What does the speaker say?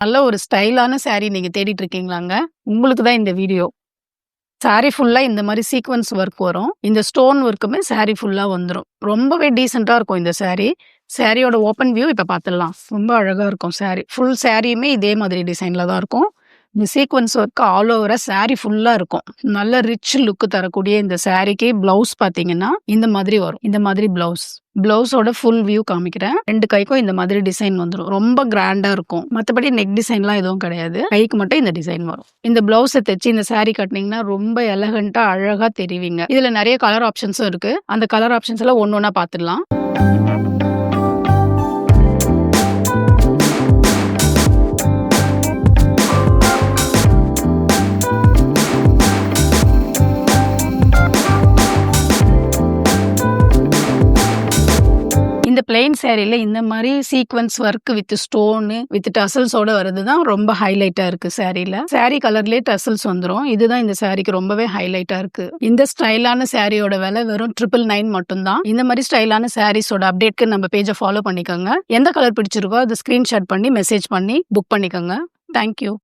நல்ல ஒரு ஸ்டைலான சாரி நீங்க தேடிட்டு இருக்கீங்களாங்க? உங்களுக்கு தான் இந்த வீடியோ. சாரி ஃபுல்லா இந்த மாரி சீக்வென்ஸ் ஒர்க் வரும். இந்த ஸ்டோன் ஒர்க்குமே சாரி ஃபுல்லா வந்துரும். ரொம்பவே டீசென்ட்டா இருக்கும் இந்த சாரி. சாரியோட ஓப்பன் வியூ இப்ப பார்த்துடலாம். ரொம்ப அழகா இருக்கும் சாரி. ஃபுல் சாரியுமே இதே மாதிரி டிசைன்ல தான் இருக்கும். இந்த சீக்வென்ஸ் ஒர்க் ஆல் ஓவரா சாரி ஃபுல்லா இருக்கும். நல்ல ரிச் லுக் தரக்கூடிய இந்த சாரிக்கு ப்ளவுஸ் பார்த்தீங்கன்னா, இந்த மாதிரி வரும். இந்த மாதிரி ப்ளவுஸ். ப்ளவுஸோட ஃபுல் வியூ காமிக்கிறேன். 2 கைக்கும் இந்த மாதிரி டிசைன் வந்துரும். ரொம்ப கிராண்டா இருக்கும். மத்தபடி நெக் டிசைன்லாம் எதுவும் கிடையாது. கைக்கு மட்டும் இந்த டிசைன் வரும். இந்த ப்ளவுஸ தச்சு இந்த சாரி கட்டுனீங்கன்னா ரொம்ப எலகன்ட்டா அழகா தெரிவீங்க. இதுல நெறைய கலர் ஆப்ஷன்ஸும் இருக்கு. அந்த கலர் ஆப்ஷன்ஸ்ல ஒண்ணொண்ணா பார்த்துடலாம். இந்த பிளெயின் சாரில இந்த மாரி sequence work with stone, with டசல்ஸோட வரது தான் ரொம்ப ஹைலைட்டா இருக்கு சாரில. சாரி கலர்லயே டசல்ஸ் வந்துரும். இதுதான் இந்த சாரிக்கு ரொம்பவே ஹைலைட்டா இருக்கு. இந்த ஸ்டைலான சாரியோட விலை வெறும் 999 மட்டும் தான். இந்த மாரி ஸ்டைலான சாரீஸோட அப்டேட்க்கு நம்ம பேஜ ஃபாலோ பண்ணிக்கோங்க. எந்த கலர் பிடிச்சிருக்கோ அத ஸ்கிரீன்ஷாட் பண்ணி மெசேஜ் பண்ணி புக் பண்ணிக்கோங்க. Thank you.